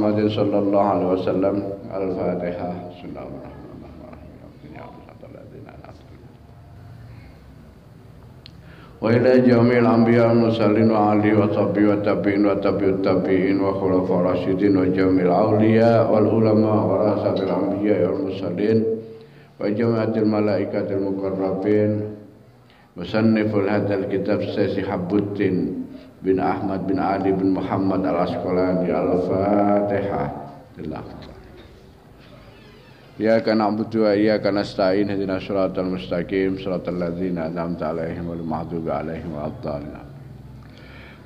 Muhammadin sallallahu alaihi wasallam. Al-Fatihah. Wa ila jamil anbiya mursalin wa ali wa sahbihi wa tabi'in wa tabi'ut tabi'in wa khulafa rasyidin wa jamil awliya wal ulama wa rasatil anbiya wal mursalin wa jama'atil malaikatil muqarrabin musanniful hadal kitab Sayyid Habuddin bin Ahmad bin Ali bin Muhammad al-Asqalani. Al-Fatihah. Iyyaka na'budu wa iyyaka nasta'in ihdinas siratal mustaqim siratal ladzina an'amta 'alaihim ghairil maghdubi 'alaihim waladdallin.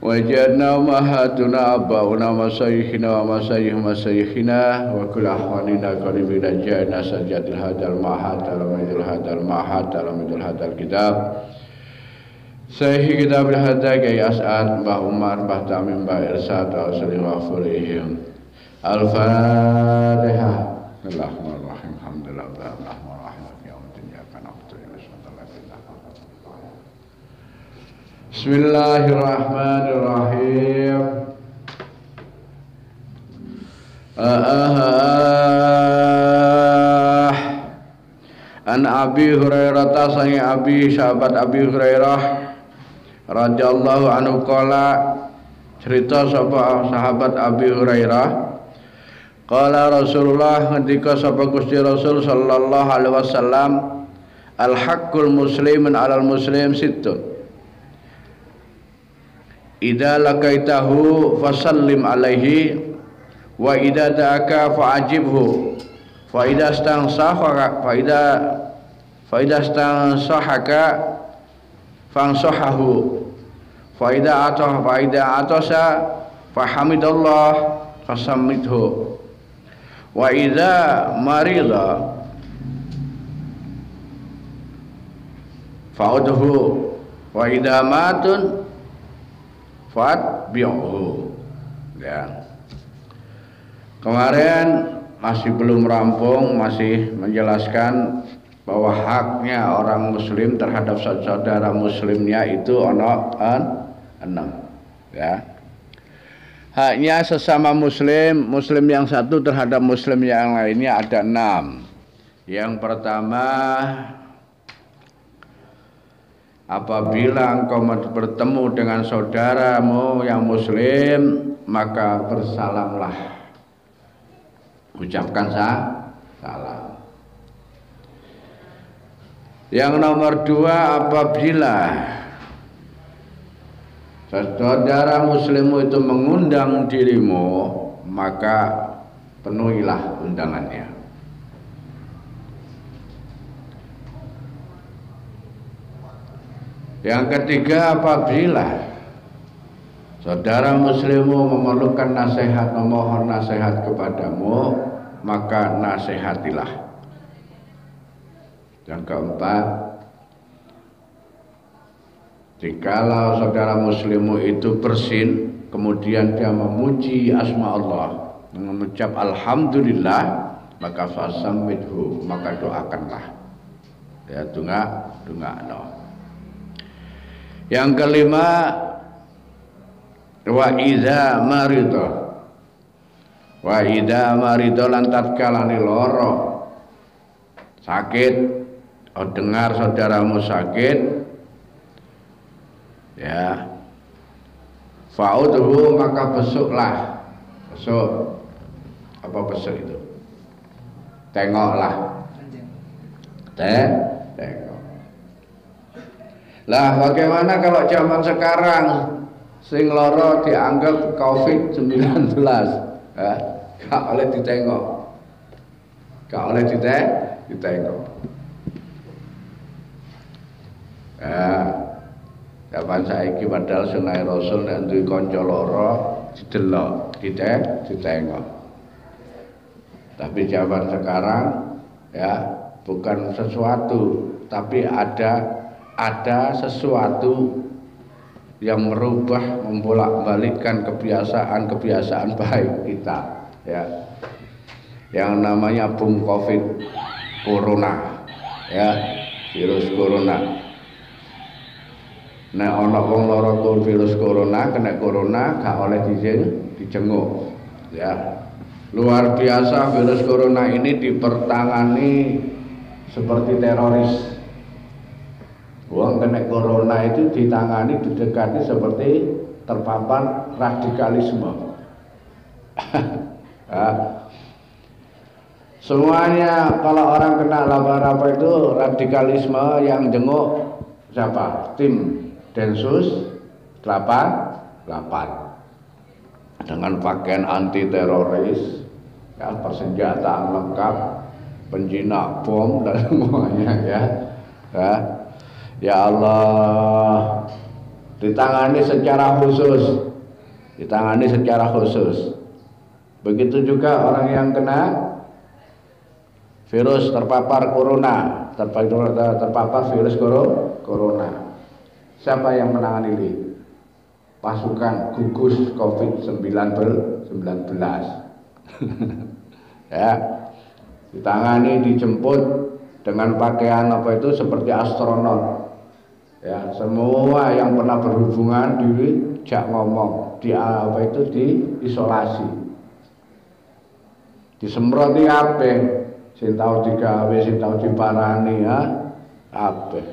Wa ja'alna mahatuna abbauna wa sayyikhina wa masayyihina wa kullu ahwanina qaribina ja'alna sajadil hadal mahat alamidul hadal kitab Sahih kitab al-hadda Kiai As'ad Mbah Umar Mbah Tamim Mbah Irsad al-Salim wa Fulihim. Al-Fatihah. Bismillahirrahmanirrahim. Bismillahirrahmanirrahim. An Abi Hurairah sangi Abi sahabat Abi Hurairah radhiyallahu anhu qala, cerita sapa sahabat Abi Hurairah, qala Rasulullah, ngendika sapa Gusti Rasul sallallahu alaihi wasallam, al haqqul muslimin alal muslim sittun idza laqaitahu fasallim alaihi wa idza da'aka fa'ajibhu fa idza stansahaka fansahahu fa idza atasa fahamidallah fasammidhu wa idza marida fa'udhu wa idza matun fatbi'uhu. Ya. Kemarin masih belum rampung, masih menjelaskan bahwa haknya orang muslim terhadap saudara muslimnya itu ono 6. Ya. Haknya sesama muslim, muslim yang satu terhadap muslim yang lainnya ada 6. Yang pertama, apabila engkau bertemu dengan saudaramu yang muslim, maka bersalamlah, ucapkan salam. Yang nomor 2, apabila saudara muslimmu itu mengundang dirimu, maka penuhilah undangannya. Yang ketiga, apabila saudara muslimmu memerlukan nasihat, memohon nasihat kepadamu, maka nasihatilah. Yang keempat, jikalau saudara muslimmu itu bersin, kemudian dia memuji asma Allah, mengucap alhamdulillah, maka fasammidhu, maka doakanlah. Ya, doa no. Yang kelima, wa idza marido lan tatkalane lara, sakit, dengar saudaramu sakit, ya, fa'udhu, maka besuklah. Besuk, apa besuk itu? Tengoklah. Tengok. Lah bagaimana kalau zaman sekarang sing lara dianggap COVID-19, ya, gak oleh ditengok, gak oleh ditengok. Ya, zaman saiki padahal sunah Rasul nek duwe kanca lara didelok, ditengok. Tapi zaman sekarang, ya, bukan sesuatu, tapi ada sesuatu yang merubah, membolak-balikkan kebiasaan baik kita, ya, yang namanya bung COVID corona, ya, virus corona. Nek ana wong lara virus corona, kena corona gak oleh dijenguk, ya, Luar biasa, virus corona ini dipertangani seperti teroris. Wong kena corona itu ditangani, didekati seperti terpapar radikalisme. Ya. Semuanya kalau orang kena apa itu radikalisme, yang jenguk siapa? Tim Densus 88 dengan pakaian anti teroris, ya, persenjataan lengkap, penjinak bom dan semuanya, ya. Ya Allah, ditangani secara khusus. Begitu juga orang yang kena virus terpapar corona, terpapar virus corona. Siapa yang menangani ini? Pasukan gugus COVID-19. Ya, ditangani, dijemput dengan pakaian apa itu seperti astronot. Ya, semua yang pernah berhubungan dijak ngomong, diisolasi. Disemproti kabeh, sing tau digawe, sing tau diparani, ya, kabeh.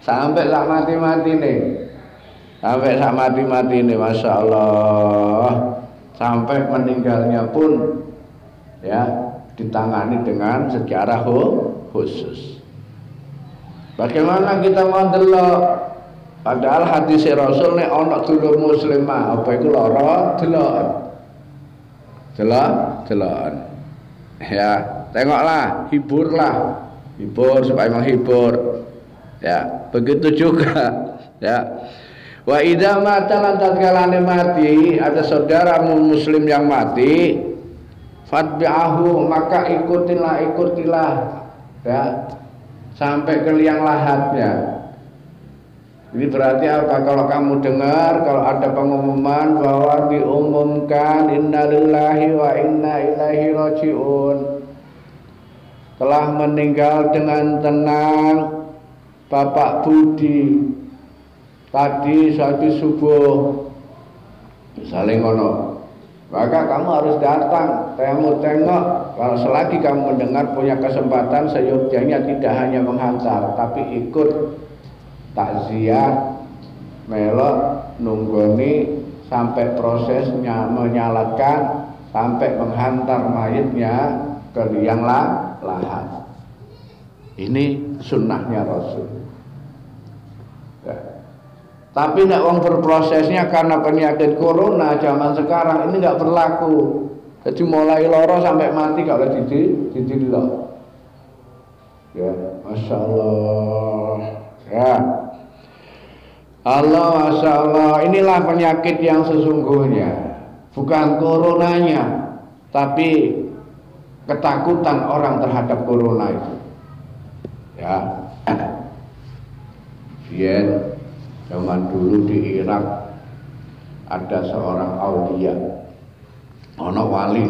Sampai sak mati-matine. Masya Allah, sampai meninggalnya pun, ya, ditangani dengan secara khusus. Bagaimana kita mau delok? Padahal hadis Rasul nek ana dulur muslimah apa iku lara delokan. Ya, tengoklah, hibur supaya menghibur. Ya, begitu juga, ya. Wa idza mata lan tatkalane mati, ada saudaramu muslim yang mati, fatbi'ahu, maka ikutilah, ya, sampai ke liang lahatnya. Ini berarti apa? Kalau kamu dengar, kalau ada pengumuman bahwa diumumkan innalillahi wa inna ilaihi rajiun, telah meninggal dengan tenang Bapak Budi tadi habis subuh, misalnya ngono, maka kamu harus datang. Kamu tengok, kalau selagi kamu mendengar, punya kesempatan, seyogyanya tidak hanya menghantar, tapi ikut takziah, melok, nunggoni sampai prosesnya menyalatkan, sampai menghantar mayitnya ke liang lahat. Ini sunnahnya Rasul. Ya. Tapi nek wong berprosesnya karena penyakit corona zaman sekarang ini nggak berlaku. Jadi mulai loro sampai mati kalau didelok. Ya, Masya Allah. Ya. Allah, Masya Allah. Inilah penyakit yang sesungguhnya. Bukan coronanya, tapi ketakutan orang terhadap corona itu. Ya. Yen zaman dulu di Irak ada seorang aulia, ono wali,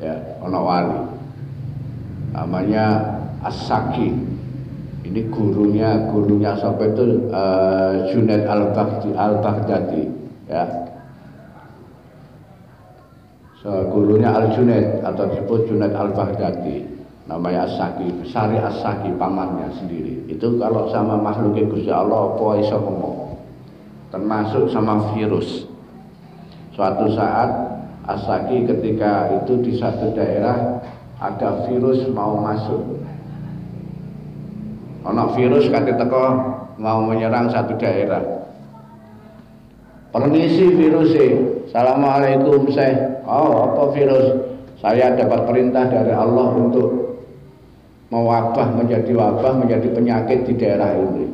ya, ono wali, namanya As-Saki. Ini gurunya sampai itu Junaid al-Baghdadi, ya. So, gurunya Al-Junaid atau disebut Junaid al-Baghdadi, namanya As-Saki, Sari As-Saki, pamannya sendiri. Itu kalau sama makhluk Gusti Allah apa iso ngomong, termasuk sama virus. Suatu saat As-Saki ketika itu di satu daerah ada virus mau masuk. Ono virus kate teko mau menyerang satu daerah. Permisi virusnya. Assalamualaikum Syekh. Oh, apa virus? Saya dapat perintah dari Allah untuk mewabah, menjadi penyakit di daerah ini.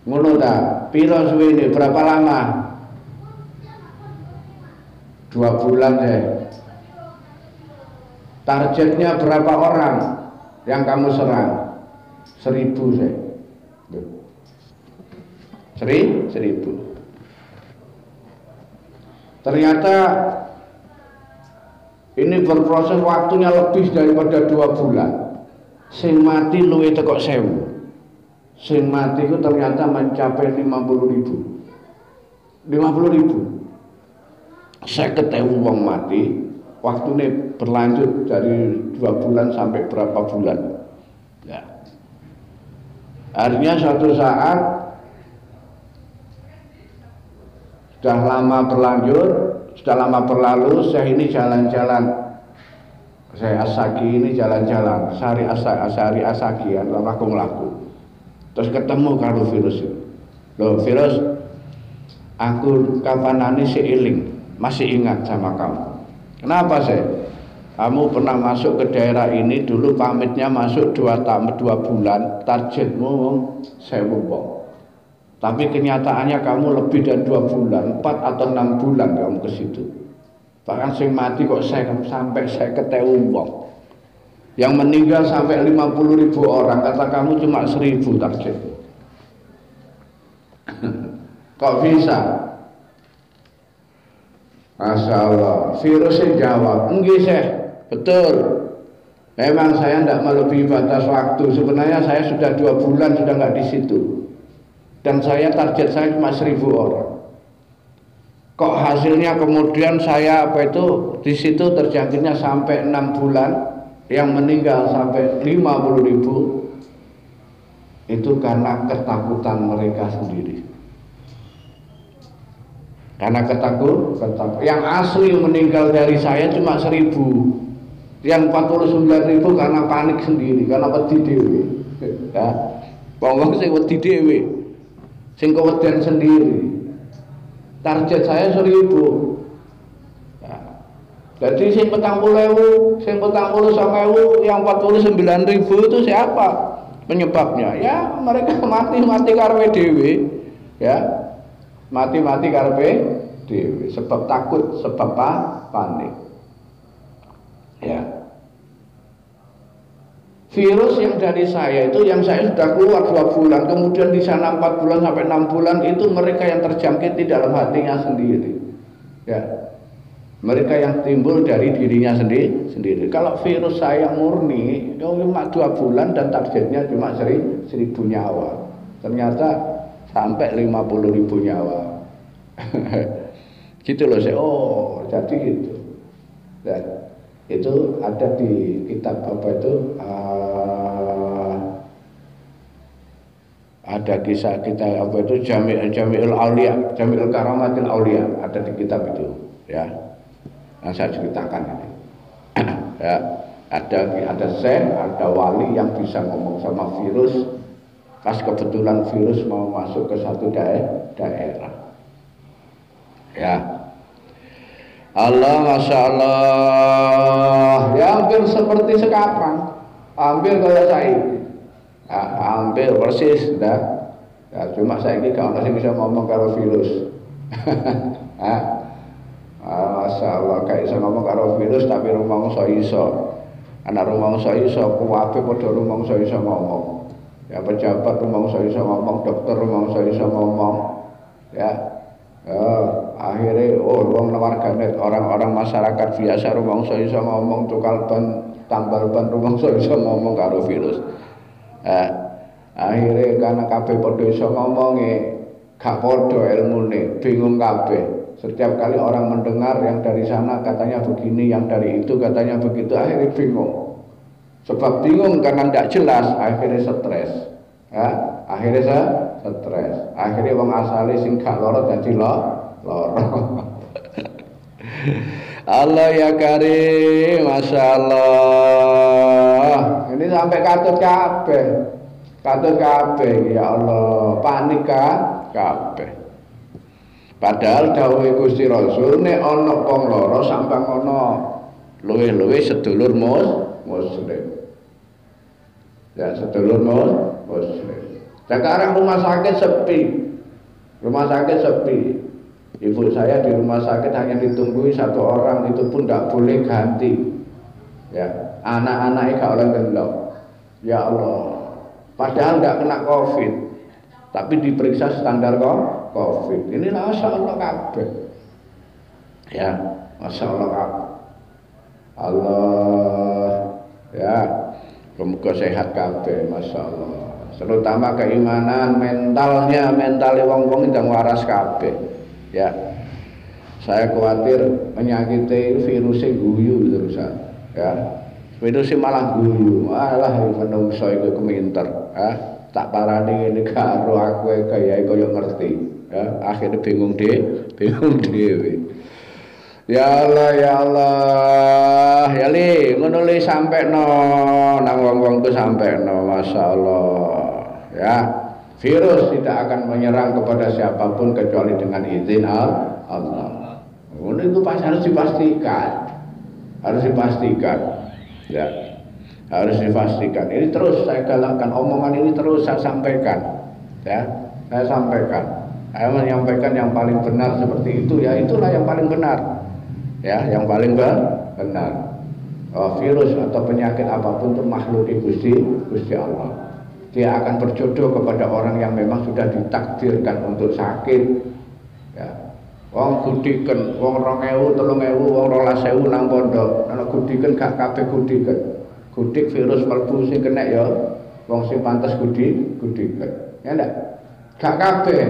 Ngono ta, piro suwene, berapa lama? 2 bulan deh. Targetnya berapa orang yang kamu serang? 1000 deh. 1000. Ternyata ini berproses waktunya lebih daripada 2 bulan. Sing mati luwih teko 1000. Sing mati itu ternyata mencapai 50.000. 50.000 wong mati, waktunya berlanjut dari 2 bulan sampai berapa bulan. Ya. Artinya suatu saat sudah lama berlanjut, sudah lama berlalu, saya ini jalan-jalan, saya Asaki ini jalan-jalan, sehari Asaki ya, laku-laku. Terus ketemu karo virus itu. Loh virus, aku kapanane seiling, masih ingat sama kamu. Kenapa sih? Kamu pernah masuk ke daerah ini dulu, pamitnya masuk 2 bulan, targetmu 1.000 wong. Tapi kenyataannya kamu lebih dari 2 bulan, 4 atau 6 bulan kamu ke situ. Bahkan sing mati kok sampai 50.000 wong. Yang meninggal sampai 50.000 orang, kata kamu cuma 1.000 target. Kok bisa? Masya Allah, virusnya jawab, enggak Syekh, betul. Memang saya tidak melebihi batas waktu. Sebenarnya saya sudah 2 bulan sudah nggak di situ. Dan saya target saya cuma 1.000 orang. Kok hasilnya kemudian saya di situ terjangkitnya sampai 6 bulan, yang meninggal sampai 50.000. Itu karena ketakutan mereka sendiri. Karena ketakutan. Yang asli meninggal dari saya cuma 1.000. Yang 49.000 karena panik sendiri, karena wedi dhewe. Ya. Wong sing wedi dhewe. Sing keweden sendiri. Target saya 1.000. Ya. Jadi sing 40.000, sing 49.000, yang 49.000 itu siapa penyebabnya? Ya mereka mati karepe dhewe. Ya. Mati karepe dhewe, sebab takut, sebab panik. Ya. Virus yang dari saya itu, yang saya sudah keluar 2 bulan, kemudian di sana 4 bulan sampai 6 bulan, itu mereka yang terjangkit di dalam hatinya sendiri. Ya. Mereka yang timbul dari dirinya sendiri. Kalau virus saya murni, cuma 2 bulan dan targetnya cuma 1.000 nyawa. Ternyata sampai 50.000 nyawa. Gitu loh saya. Oh, jadi gitu. Dan itu ada di kitab ada kisah kita Jami'ul Aulia, Jami'ul Karamatil Aulia, ada di kitab itu, ya. Yang saya ceritakan ini. Ya, ada syekh, ada wali yang bisa ngomong sama virus. Pas kebetulan virus mau masuk ke satu daerah. Ya. Allah, Masya Allah. Ya hampir seperti sekarang. Hampir kayak saya. Ya, hampir persis dah. Ya, cuma saya ini kalau masih bisa ngomong kalau virus. Masya Allah, kayak bisa ngomong kalau virus tapi rumah iso. Anak rumah iso, kuwabe pada rumah iso ngomong. Ya pejabat rumah iso ngomong, dokter rumah iso ngomong. Ya. Akhirnya orang warganet, orang-orang masyarakat biasa rumah iso ngomong, tukal ban, tambal ban rumah iso ngomong karo virus. Akhirnya karena kabeh padha iso ngomonge, gak padha ilmune, bingung kabeh. Setiap kali orang mendengar yang dari sana katanya begini, yang dari itu katanya begitu, akhirnya bingung. Sebab bingung karena tidak jelas, akhirnya stres. Ya, akhirnya stres. Akhirnya wong asale sing gak lara dadi lara. Allah ya Karim, Masya Allah. Ini sampai katut kabeh, ya Allah, panik kabeh. Padahal dawuhe Gusti Rasul nek ana wong lara sampeyan ana luwih-luwih sedulur muslim. Ya sedulur muslim. Sekarang rumah sakit sepi. Ibu saya di rumah sakit hanya ditunggui 1 orang, itu pun tidak boleh ganti. Ya, anak-anaknya gak oleh gendong. Ya Allah. Padahal tidak kena COVID, tapi diperiksa standar COVID. Inilah Masya Allah kabeh. Ya, Masya Allah kabeh. Allah, ya, semoga sehat kabeh, Masya Allah. Terutama keimanan, mental wong-wong ndang waras kabeh. Ya. Saya khawatir penyakitnya virusnya guyu terusan, ya. Virusnya malah guyu, malah menungso itu keminter, ya. Tak parani ini karo aku kaya ngerti, ya. Akhirnya bingung dhewe. Ya Allah, ya li, ngono li sampekno nang wong-wong ku sampekno, masyaallah. Ya, virus tidak akan menyerang kepada siapapun kecuali dengan izin Allah. Itu harus dipastikan, ya, harus dipastikan. Ini terus saya galakkan, omongan ini terus saya sampaikan, ya, saya menyampaikan yang paling benar seperti itu, ya itulah yang paling benar, ya, yang paling benar. Virus atau penyakit apapun itu makhluk Gusti Allah. Dia akan berjodoh kepada orang yang memang sudah ditakdirkan untuk sakit, ya. Wong gudiken, wong 2000, 3000, wong 12000 nang pondok. Ana gudiken gak kabeh gudiken. Gudik virus mlebu sing kena ya wong sing pantes gudiken. Ya ndak? Gak kabeh.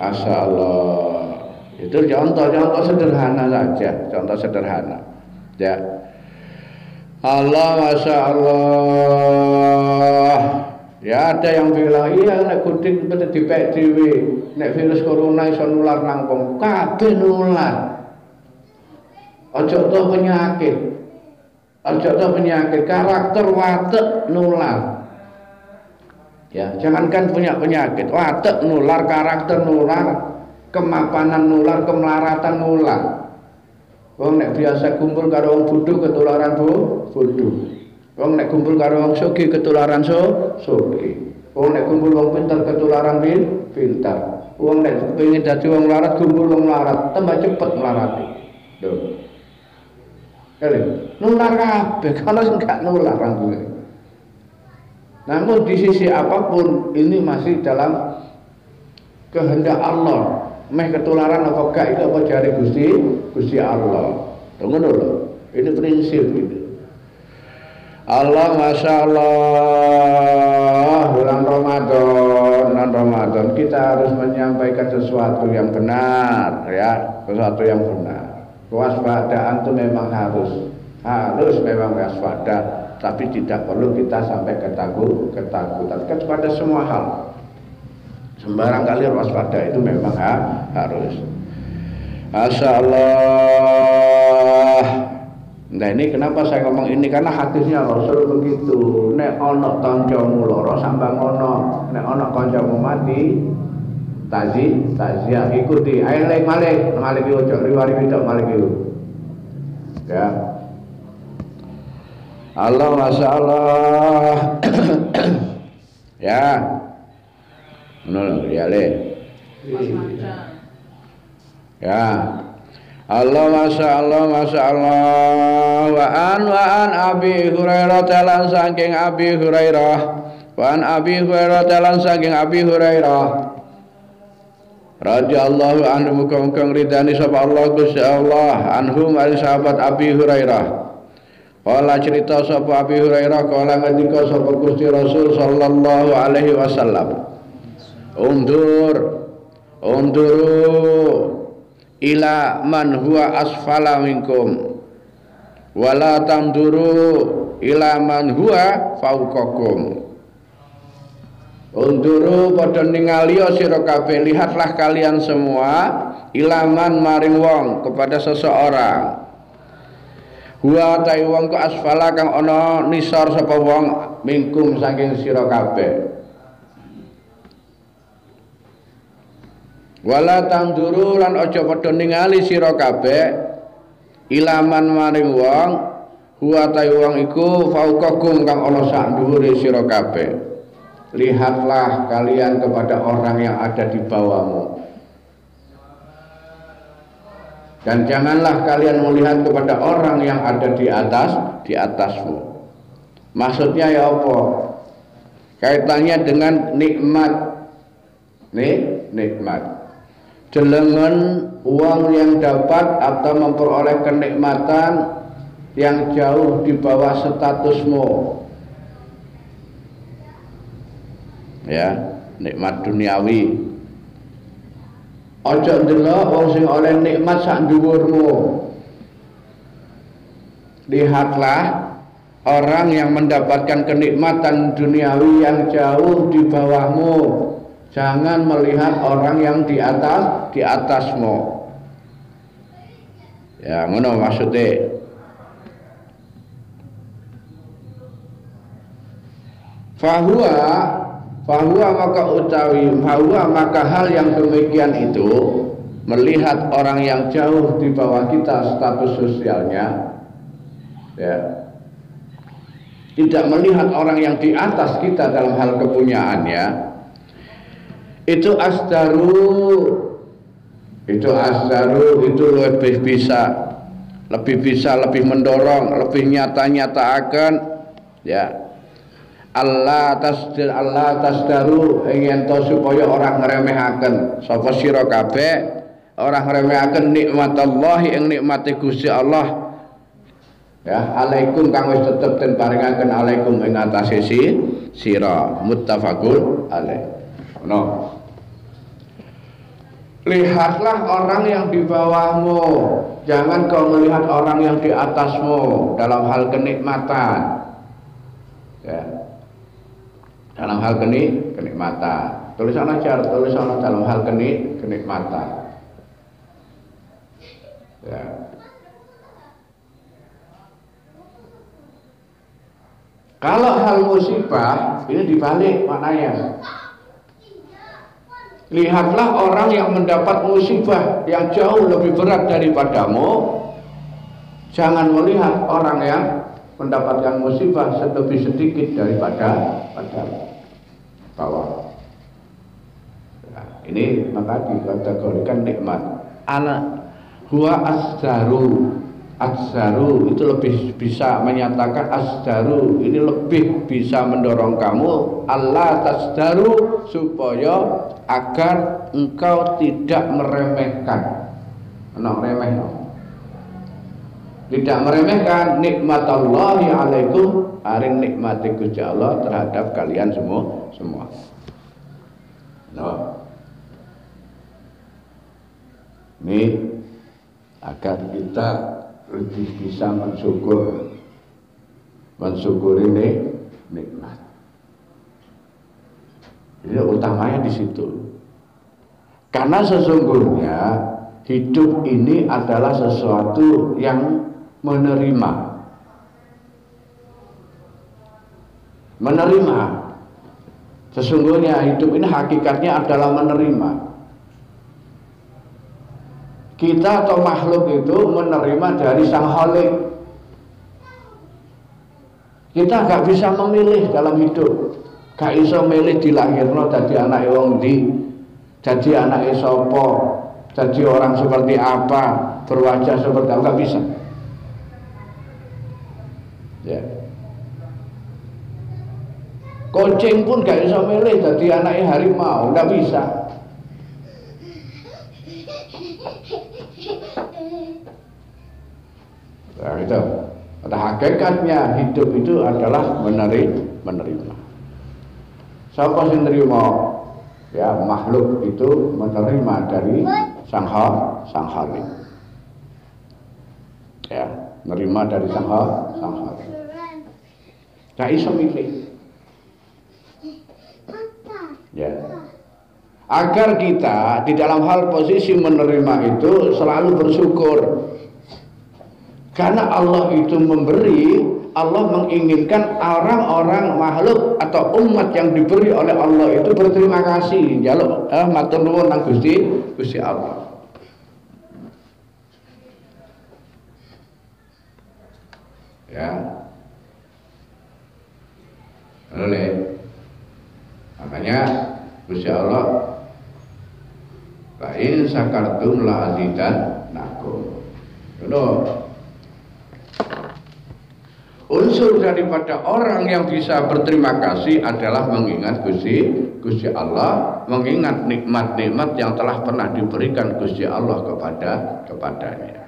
Masyaallah. Itu contoh sederhana saja, contoh sederhana. Ya. Allah, Masya Allah. Ya ada yang bilang iya nek gudik bener dipek dhewe, nek virus corona iso nular nang wong, kabeh nular. Aja to penyakit, karakter watek nular. Ya, jangankan punya penyakit, watek nular, karakter nular, kemapanan nular, kemelaratan nular. Wong nek biasa kumpul karo wong bodho ketularan bodho. Wong nek kumpul karo wong sugih ketularan sugih. Wong nek kumpul wong pinter ketularan pinter. Wong nek pengen dadi wong larat kumpul wong larat, tambah cepet melarate. Lho. Kali nular kabeh, kalau enggak nular ranggune. Namun di sisi apapun ini masih dalam kehendak Allah. Meh ketularan apa gak itu apa jari Gusti Allah. Ngono lho. Ini prinsip itu. Allah, Masya Allah, bulan Ramadan kita harus menyampaikan sesuatu yang benar, ya, sesuatu yang benar. Kewaspadaan itu memang harus memang waspada, tapi tidak perlu kita sampai ketakutan kepada semua hal. Sembarang kali waspada itu memang harus. Masya Allah. Nah ini kenapa saya ngomong ini, karena hadisnya Rasul begitu. Nek ono kancamu lara sambang ono, nek ono kancamu mati takziah ikuti. Ayo malik ojo riwari widok malik itu. Ya. Allah, Masya Allah. Ya. Menurut ya le. Ya. Allah, Masya Allah, Masya Allah. Wa an Abi Hurairah talan saking Abi Hurairah. Wa an Abi Hurairah talan saking Abi Hurairah. Radhiyallahu anhu, muga-muga ridani sapa Allah Gusti Allah anhum ali sahabat Abi Hurairah. Kala cerita sapa Abi Hurairah, kala ngendika sapa Gusti Rasul sallallahu alaihi wasallam. Unduru ila man huwa asfala minkum wala tamduru ila man huwa fauqakum. Unduru padha ningali sira kabeh, lihatlah kalian semua ilaman maring wong, kepada seseorang huwa ta wong ku asfala kang ana nisor sapa wong minkum saking sira kabeh. Wala tanduru lan aja padha ningali sira kabeh ilaman maring wong huwa ta wong iku fauqakum kang ana sak dhuwure sira kabeh. Lihatlah kalian kepada orang yang ada di bawahmu, dan janganlah kalian melihat kepada orang yang ada di atasmu. Maksudnya ya apa? Kaitannya dengan nikmat. Nikmat. Delengen uang yang dapat atau memperoleh kenikmatan yang jauh di bawah statusmu, ya, nikmat duniawi. Ojo ndelok wong sing oleh nikmat sak dhuwurmu. Lihatlah orang yang mendapatkan kenikmatan duniawi yang jauh di bawahmu. Jangan melihat orang yang di atasmu. Ya, ngono maksudnya. Fahuwa maka hal yang demikian itu, melihat orang yang jauh di bawah kita status sosialnya, ya, tidak melihat orang yang di atas kita dalam hal kepunyaannya, itu lebih bisa lebih mendorong, lebih nyata-nyataaken, ya. Allah tasdaru ingin to supaya orang ngeremehaken sapa sira kabeh, orang ngeremehaken nikmat Allah ing nikmate Gusti Allah, ya, alaikum kang wis tetep den paringaken alaikum ing atase sira, muttafaqun alaih. No. Lihatlah orang yang di bawahmu, jangan kau melihat orang yang di atasmu dalam hal kenikmatan, ya. Dalam hal kenikmatan. Tulisan dalam hal kenikmatan. Ya. Kalau hal musibah ini dibalik maknanya. Lihatlah orang yang mendapat musibah yang jauh lebih berat daripadamu. Jangan melihat orang yang mendapatkan musibah lebih sedikit daripada bawah. Nah, ini maka dikategorikan nikmat. Huwa azzaru itu lebih bisa menyatakan azzaru ini lebih bisa mendorong kamu Allah tasdaru supaya agar engkau tidak meremehkan. Tidak meremehkan nikmat Allah alaikum, aring nikmati Gusti Allah terhadap kalian semua. No. Ini agar kita lebih bisa mensyukuri nikmat. Jadi utamanya di situ. Karena sesungguhnya hidup ini adalah sesuatu yang menerima. Sesungguhnya hidup ini hakikatnya adalah menerima. Kita atau makhluk itu menerima dari Sang Khalik. Kita gak bisa memilih dalam hidup. Gak iso milih dilahirno dadi anake wong ndi, dadi anake sapa, dadi orang seperti apa, berwajah seperti apa, gak bisa. Ya. Kucing pun gak bisa milih dadi anake harimau, gak bisa. Nah, itu. Pada hakikatnya hidup itu adalah menerima. Siapa yang menerima? Ya, makhluk itu menerima dari Sang Khalik. Ya, menerima dari Sang Khalik. Gak bisa milih. Ya. Agar kita di dalam hal posisi menerima itu selalu bersyukur. Karena Allah itu memberi, Allah menginginkan orang-orang makhluk atau umat yang diberi oleh Allah itu berterima kasih. Jaluk matur nuwun nang Gusti Allah. Ya. Makanya Gusti Allah, fa in sakartum la azidannakum. Unsur daripada orang yang bisa berterima kasih adalah mengingat Gusti Allah, mengingat nikmat-nikmat yang telah pernah diberikan Gusti Allah kepadanya.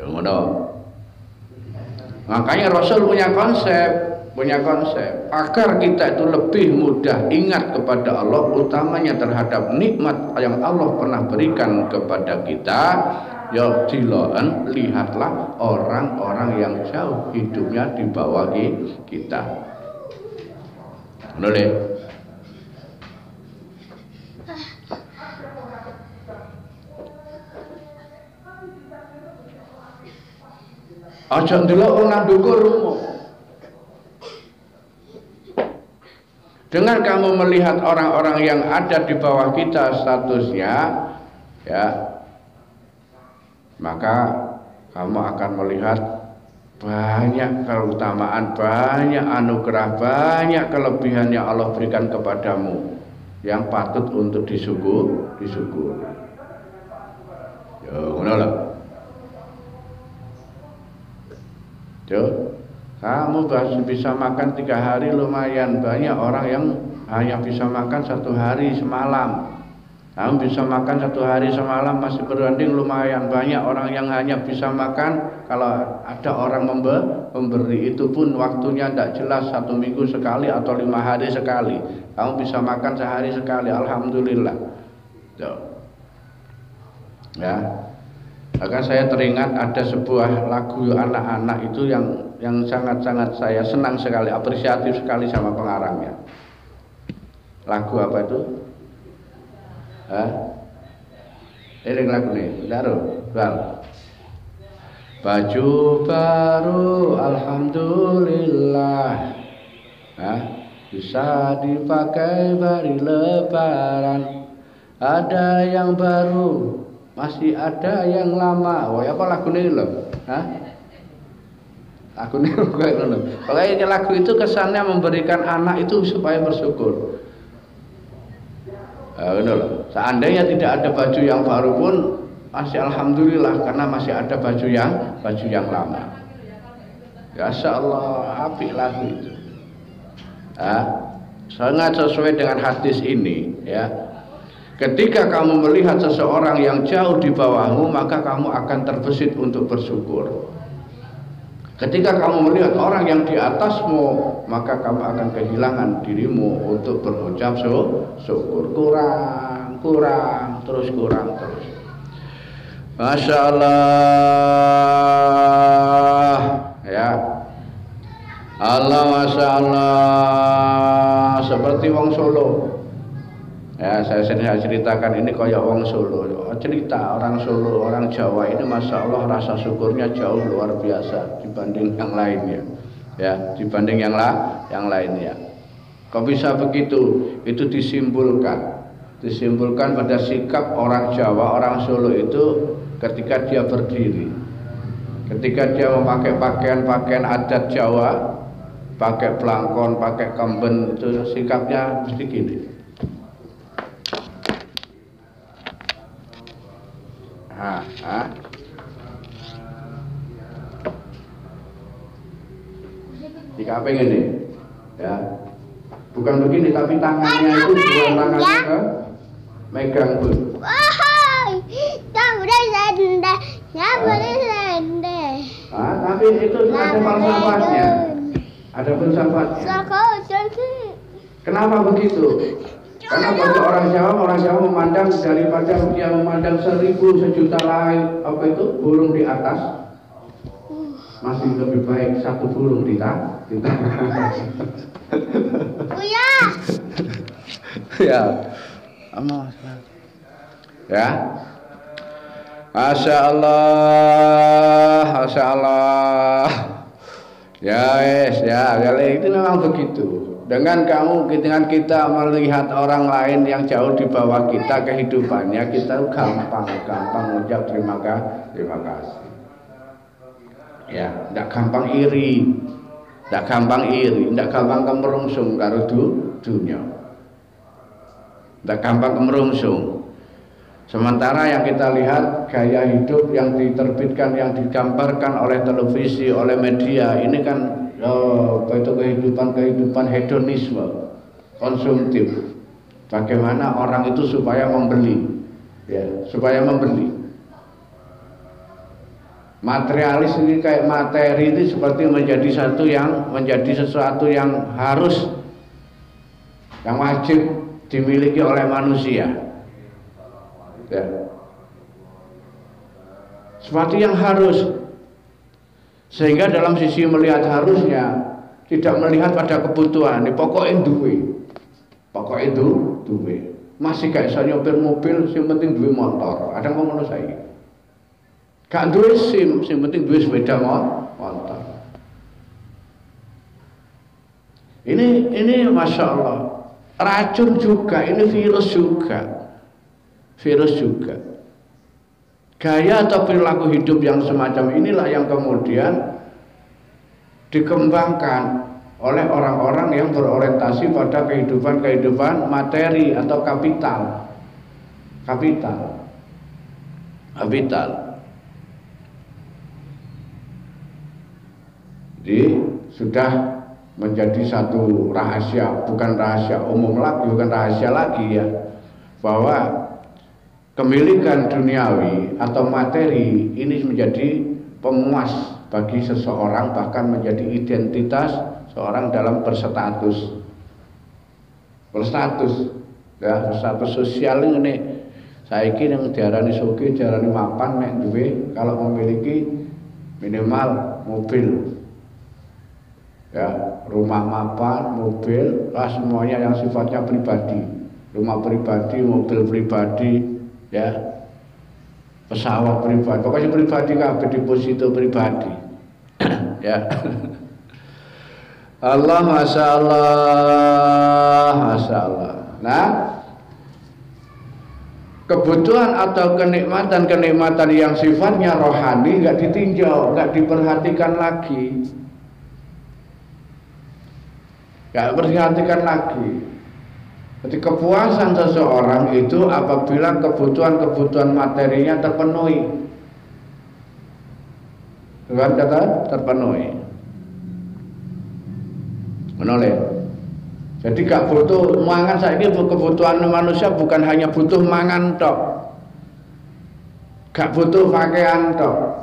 Ya ngono. Makanya Rasul punya konsep, punya konsep agar kita itu lebih mudah ingat kepada Allah, utamanya terhadap nikmat yang Allah pernah berikan kepada kita. Ya diloen, lihatlah orang-orang yang jauh hidupnya di bawah kita. Boleh. Aja ndelok wong nang ndukur. Dengan kamu melihat orang-orang yang ada di bawah kita statusnya, ya, maka kamu akan melihat banyak keutamaan, banyak anugerah, banyak kelebihan yang Allah berikan kepadamu yang patut untuk disyukur. Ya, ngono lho. Yo, kamu bisa makan 3 hari lumayan, banyak orang yang hanya bisa makan 1 hari semalam. Kamu bisa makan 1 hari semalam masih berbanding lumayan, banyak orang yang hanya bisa makan kalau ada orang memberi, itu pun waktunya tidak jelas, 1 minggu sekali atau 5 hari sekali. Kamu bisa makan sehari sekali, alhamdulillah. Tuh. Ya. Maka saya teringat ada sebuah lagu anak-anak itu yang sangat-sangat saya senang sekali, apresiatif sekali sama pengarangnya. Lagu apa itu? Ini lagu nih, baju baru, alhamdulillah, bisa dipakai hari Lebaran. Ada yang baru, masih ada yang lama. Oh, apa lagu ini loh? Lagu ini pokoknya lagu itu kesannya memberikan anak itu supaya bersyukur. Seandainya tidak ada baju yang baru pun masih alhamdulillah karena masih ada baju yang lama. Ya Allah, apik lagu itu. Sangat sesuai dengan hadis ini, ya. Ketika kamu melihat seseorang yang jauh di bawahmu, maka kamu akan terbesit untuk bersyukur. Ketika kamu melihat orang yang di atasmu, maka kamu akan kehilangan dirimu untuk berucap syukur. Kurang terus. Masya Allah, ya. Allah, Masya Allah, seperti wong Solo. Ya, saya ceritakan ini kayak wong Solo. Cerita orang Solo, orang Jawa ini Masya Allah rasa syukurnya jauh luar biasa dibanding yang lainnya. Ya, dibanding yang lainnya. Kok bisa begitu? Itu disimbolkan pada sikap orang Jawa, orang Solo itu ketika dia berdiri. Ketika dia memakai pakaian adat Jawa, pakai pelangkon, pakai kemben, itu sikapnya mesti gini. Di kaping ini, ya, bukan begini, tapi tangannya itu dua tangannya ke megang tuh. Tapi itu ada falsafatnya, ada filsafatnya. Kenapa begitu? Karena bagi orang Jawa memandang daripada dia memandang 1000 sejuta lain apa itu burung di atas, masih lebih baik 1 burung di tangan. Ya, ya, Masya Allah, ya wes, ya, itu memang begitu. Dengan kita melihat orang lain yang jauh di bawah kita kehidupannya, kita gampang mengucap terima kasih. Ya, tidak gampang iri, tidak gampang kemerungsung karo dunia. Tidak gampang kemerungsung. Sementara yang kita lihat gaya hidup yang diterbitkan, yang digambarkan oleh televisi, oleh media, ini kan itu kehidupan hedonisme, konsumtif. Bagaimana orang itu supaya membeli, ya, supaya membeli. Materialis ini kayak materi itu seperti menjadi sesuatu yang harus, yang wajib dimiliki oleh manusia. Ya. Sesuatu yang harus, sehingga dalam sisi melihat harusnya tidak melihat pada kebutuhan. Ini pokoknya duwe. Masih gak bisa nyopir mobil, yang penting duwe motor. Ada yang ngomong saya. Gak duwe SIM, yang penting duwe sepeda motor. Ini masya Allah, racun juga, ini virus juga. Gaya atau perilaku hidup yang semacam inilah yang kemudian dikembangkan oleh orang-orang yang berorientasi pada kehidupan materi atau kapital. Jadi sudah menjadi satu rahasia, bukan rahasia umum lagi, bukan rahasia lagi ya, bahwa kemilikan duniawi atau materi ini menjadi pemuas bagi seseorang, bahkan menjadi identitas seorang dalam berstatus ya, berstatus sosial ini. Saiki yang diarani sugih, diarani mapan nek duwe kalau memiliki minimal mobil. Ya, rumah mapan, mobil, lah semuanya yang sifatnya pribadi, rumah pribadi, mobil pribadi, ya, pesawat pribadi, pokoknya pribadi, kabeh deposito pribadi, ya. Allah, masya Allah. Nah, kebutuhan atau kenikmatan yang sifatnya rohani nggak ditinjau, nggak diperhatikan lagi. Jadi kepuasan seseorang itu apabila kebutuhan materinya terpenuhi. Tuhan kata terpenuhi. Menoleh. Jadi gak butuh mangan, saiki kebutuhan manusia bukan hanya butuh mangan tok. Gak butuh pakaian tok.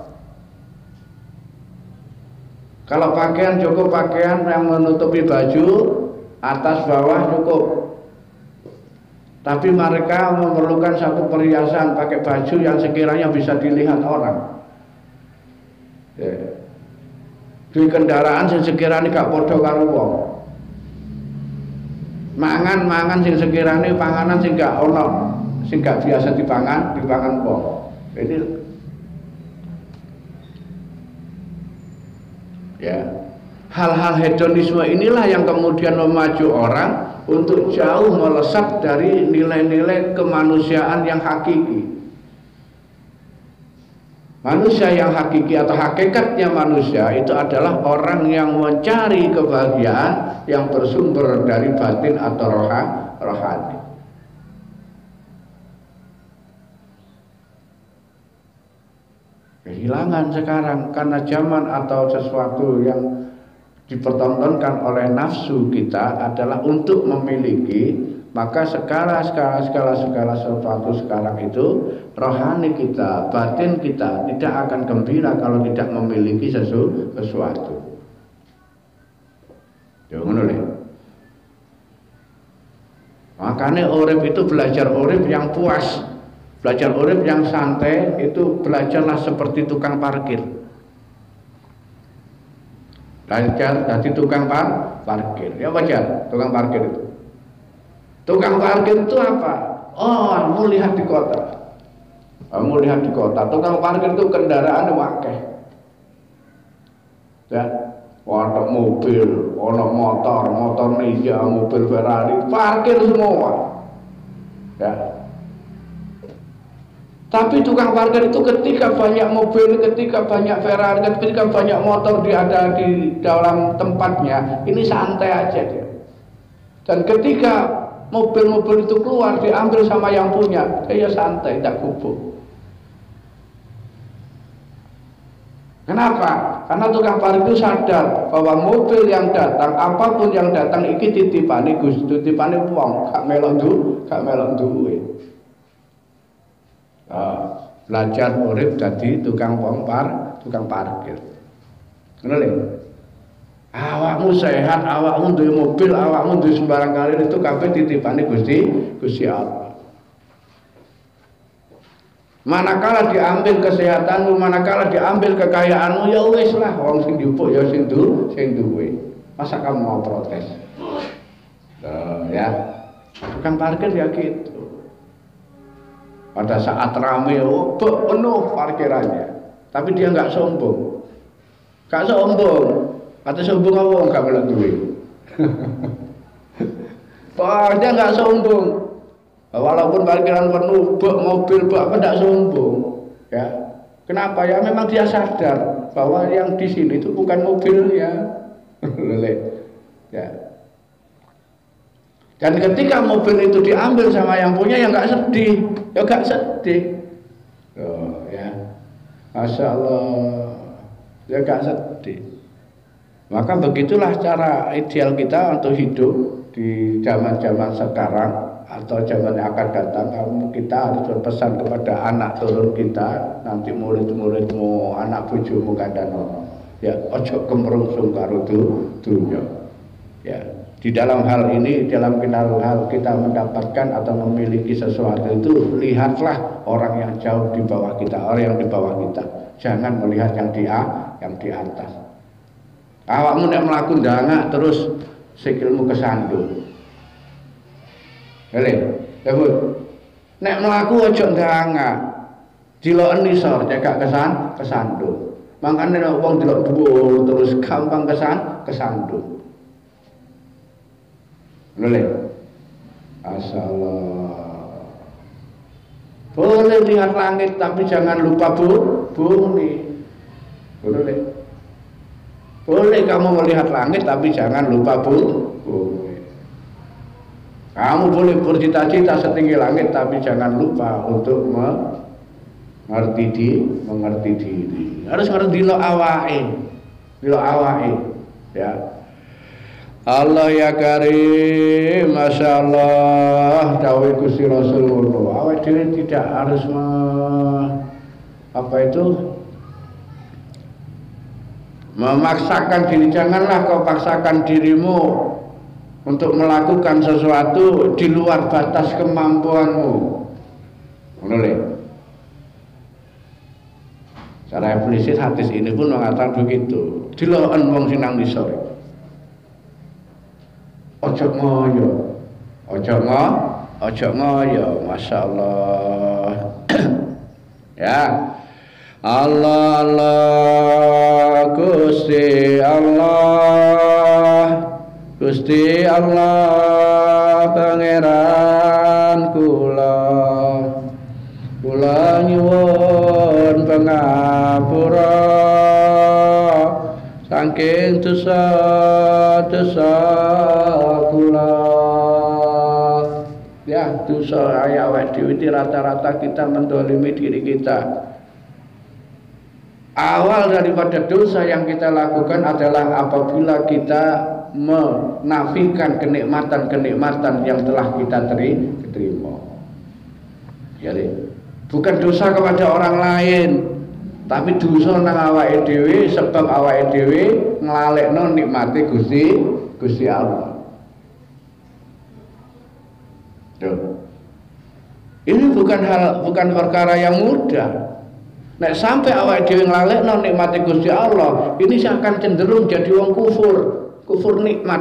Kalau pakaian cukup pakaian yang menutupi baju atas bawah cukup. Tapi mereka memerlukan satu perhiasan, pakai baju yang sekiranya bisa dilihat orang. Ya. Di kendaraan sing sekiranya gak podo karo wong. Mangan sing sekiranya panganan sing gak ono, sing gak biasa dipangan wong. Ini ya, hal-hal hedonisme inilah yang kemudian memacu orang untuk jauh melesat dari nilai-nilai kemanusiaan yang hakiki. Manusia yang hakiki atau hakikatnya manusia itu adalah orang yang mencari kebahagiaan yang bersumber dari batin atau rohani. Kehilangan sekarang karena zaman atau sesuatu yang dipertontonkan oleh nafsu kita adalah untuk memiliki, maka segala sesuatu sekarang itu rohani kita, batin kita tidak akan gembira kalau tidak memiliki sesuatu. Jangan oleh. Makanya urip itu belajar urip yang puas. Belajar urip yang santai itu belajarlah seperti tukang parkir. Belajar jadi tukang parkir. Ya wajar, tukang parkir itu. Tukang parkir itu apa? Oh, kamu lihat di kota. Tukang parkir itu kendaraan wakeh. Ya, ada mobil, ada motor Ninja, mobil Ferrari, parkir semua. Ya. Tapi tukang parkir itu ketika banyak mobil, ketika banyak Ferrari, ketika banyak motor ada di dalam tempatnya, ini santai aja dia. Dan ketika mobil-mobil itu keluar diambil sama yang punya, dia santai, tidak gubuk. Kenapa? Karena tukang parkir itu sadar bahwa mobil yang datang, apapun yang datang, iki titipane Gus, titipane wong, gak melok duwe. Belajar urip jadi tukang tukang parkir. Ngono lho. Awakmu sehat, awakmu duwe mobil, awakmu duwe sembarang kali itu kabeh titipane Gusti Allah. Manakala diambil kesehatanmu, manakala diambil kekayaanmu, ya wis lah wong sing diupuk ya sing duwe. Masa kamu mau protes? Ya. Tukang parkir ya gitu. Pada saat rame, penuh parkirannya. Tapi dia nggak sombong. Nggak sombong. Kata sombong apa? Nggak boleh duit. Dia nggak sombong. Walaupun parkiran penuh, mobil, apa tidak sombong. Ya. Kenapa? Ya memang dia sadar bahwa yang di sini itu bukan mobilnya. Ya. Dan ketika mobil itu diambil sama yang punya, ya nggak sedih, ya nggak sedih. Oh ya, Masya Allah, ya nggak sedih. Maka begitulah cara ideal kita untuk hidup di zaman-zaman sekarang atau zaman yang akan datang. Kita harus berpesan kepada anak turun kita, nanti murid-muridmu, anak bojomu kandhanono. Ya, ojo kemrungsung karo dunya. Ya. Di dalam hal ini, dalam hal kita mendapatkan atau memiliki sesuatu itu, lihatlah orang yang jauh di bawah kita, orang yang di bawah kita. Jangan melihat yang di atas. Awakmu nek mlaku ndangak terus sikilmu kesandung. Lho, sebut. Nek mlaku aja ndangak. Diloken isor cekak kesandung. Makane nek wong delok dhuwur terus gampang kesandung. Boleh, Asallah. Boleh lihat langit tapi jangan lupa bumi. Boleh. Boleh kamu melihat langit tapi jangan lupa bumi. Kamu boleh bercita-cita setinggi langit tapi jangan lupa untuk mengerti diri. Harus ngerti lo awake. Ya. Allah ya Karim, Masya Allah, dawai Gusti Rasulullah. Awak diri tidak harus memaksakan diri. Janganlah kau paksakan dirimu untuk melakukan sesuatu di luar batas kemampuanmu. Boleh. Secara implisit hadis ini pun mengatakan begitu. Dilawan wong sinang disor. Ojo ngoyo, Masya Allah. Ya, Allah, Gusti Allah, Pangeran kula nyuwun pangapura saking dosa kula. Ya, dosa awake dhewe rata-rata kita mendolimi diri kita. Awal daripada dosa yang kita lakukan adalah apabila kita menafikan kenikmatan-kenikmatan yang telah kita terima. Jadi, bukan dosa kepada orang lain, tapi dosa nang awake dhewe sebab awake dhewe nglalekno nikmate Gusti Allah. Tuh. Ini bukan perkara yang mudah. Nek sampai awake dhewe nglalekno nikmate Gusti Allah, ini akan cenderung jadi wong kufur nikmat.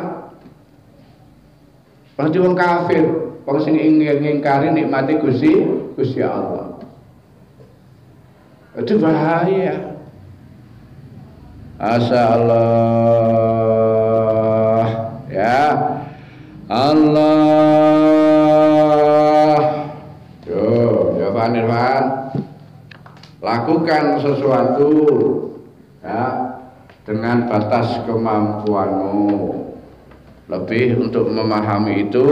Jadi wong kafir, wong sing ngingkari nikmate Gusti Allah. Itu bahaya. Allah, ya Allah. Irfan, lakukan sesuatu ya dengan batas kemampuanmu. Lebih untuk memahami itu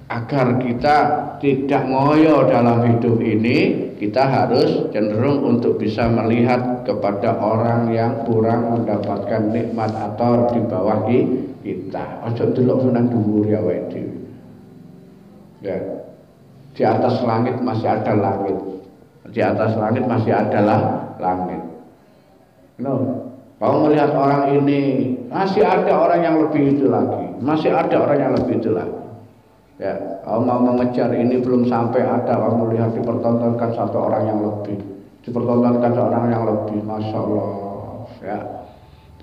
agar kita tidak ngoyo dalam hidup ini, kita harus cenderung untuk bisa melihat kepada orang yang kurang mendapatkan nikmat atau di bawah kita. Ojo delok nang dhuwur ya wae dhewe. Ya. Di atas langit masih ada langit. Di atas langit masih adalah langit. No. Kau melihat orang ini, masih ada orang yang lebih itu lagi, masih ada orang yang lebih itu lagi. Ya, kau mau mengejar ini belum sampai ada, kamu lihat dipertontonkan satu orang yang lebih, dipertontonkan seorang yang lebih, masya Allah. Ya,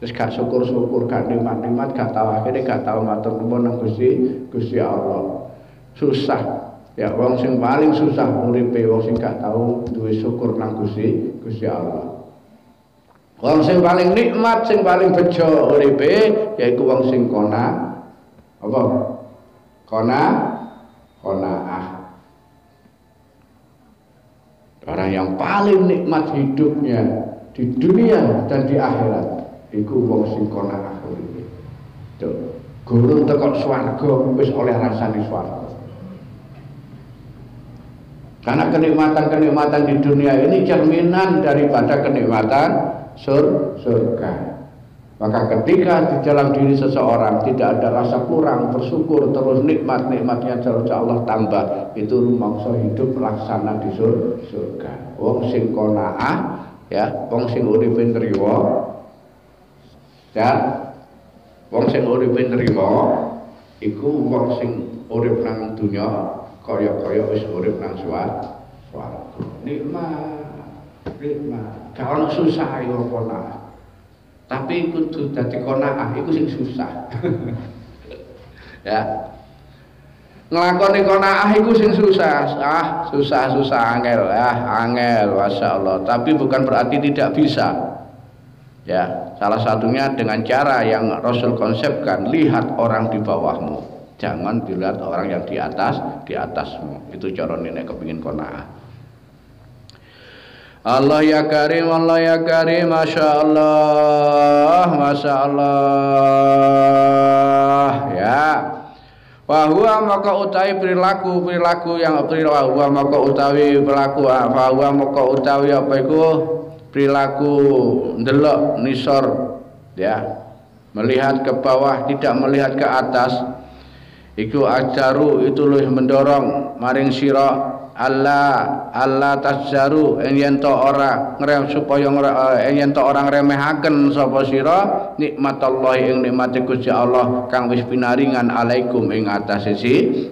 terus gak syukur-syukur, gak nikmat-nikmat, gak tahu akhirnya gak tahu matur nuwun nang Gusti Allah. Susah. Ya, wong sing paling susah uripe wong sing gak tahu duwe syukur nang Gusti Allah. Wong sing paling nikmat, sing paling bejo uripe yaiku wong sing kona apa? Qanaah. Orang yang paling nikmat hidupnya di dunia dan di akhirat iku wong sing qanaah uripe. Tuh, gurung teko swarga wis oleh rasane swarga. Karena kenikmatan-kenikmatan di dunia ini cerminan daripada kenikmatan surga. Maka ketika di dalam diri seseorang tidak ada rasa kurang, bersyukur terus nikmatnya terus Allah tambah, itu rumangsa hidup laksana di surga. Wong sing qanaah ya, wong sing uripe nriwa ya, wong sing uripe nriwa iku wong sing urip nang dunya kaya wis urip nang swarga. Nikmat. Gak ono susah yo qanaah. Tapi kudu dadi qanaah iku sing susah. Ya. Nglakoni qanaah iku sing susah. Susah angel angel masyaallah. Tapi bukan berarti tidak bisa. Ya, salah satunya dengan cara yang Rasul konsepkan, lihat orang di bawahmu. Jangan dilihat orang yang di atasmu. Itu cara nek kepengin qanaah. Allah ya Karim, Masya Allah, ya. Wahwa maka utawi perilaku yang wahwa maka utawi perilaku, wahwa maka utawi apa iku perilaku ndelok nisor, ya, melihat ke bawah tidak melihat ke atas. Iku ajaru itu luwih mendorong maring sira Allah tasjaru yen to ora ngrem supaya yen to ora ngremehaken sapa sira nikmatallahi ing nikmate Gusti Allah kang wis pinaringan alaikum ing atase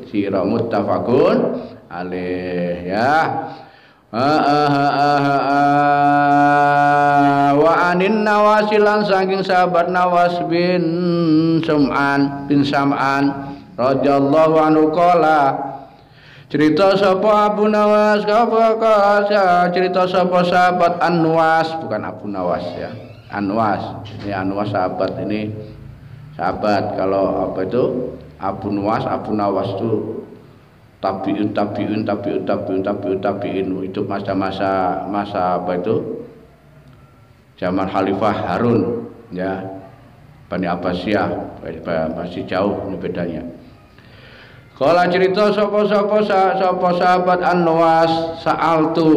sira muttafaqun alaih ya. Wa anin nawasilan saking sahabat Nawas bin Sam'an radhiyallahu anhu qala cerita sapa Abu Nawas cerita sapa sahabat Anwas, bukan Abu Nawas ya, Anwas. Ini Anwas sahabat, ini sahabat. Kalau apa itu Abu Nawas itu tabi'in hidup masa apa itu zaman Khalifah Harun ya, Bani Abbasiyah, masih jauh ini bedanya. Kala cerita sapa sahabat An-Nawas sa'altu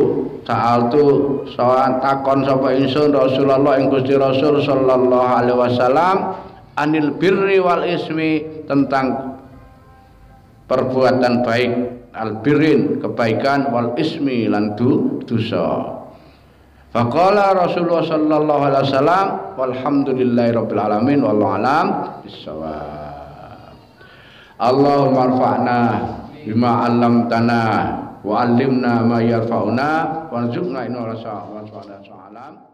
sawan takon sapa ingsun Rasulullah ing Gusti Rasul sallallahu alaihi wasallam anil birri wal ismi, tentang perbuatan baik, al birrin kebaikan, wal ismi lan dosa. Faqala Rasulullah sallallahu alaihi wasallam walhamdulillahirabbil alamin wallahu alam bissawab. Allahumma arfa'na bima 'allamtana wa 'allimna ma yarfa'una warzuqna inna rasul wa alam.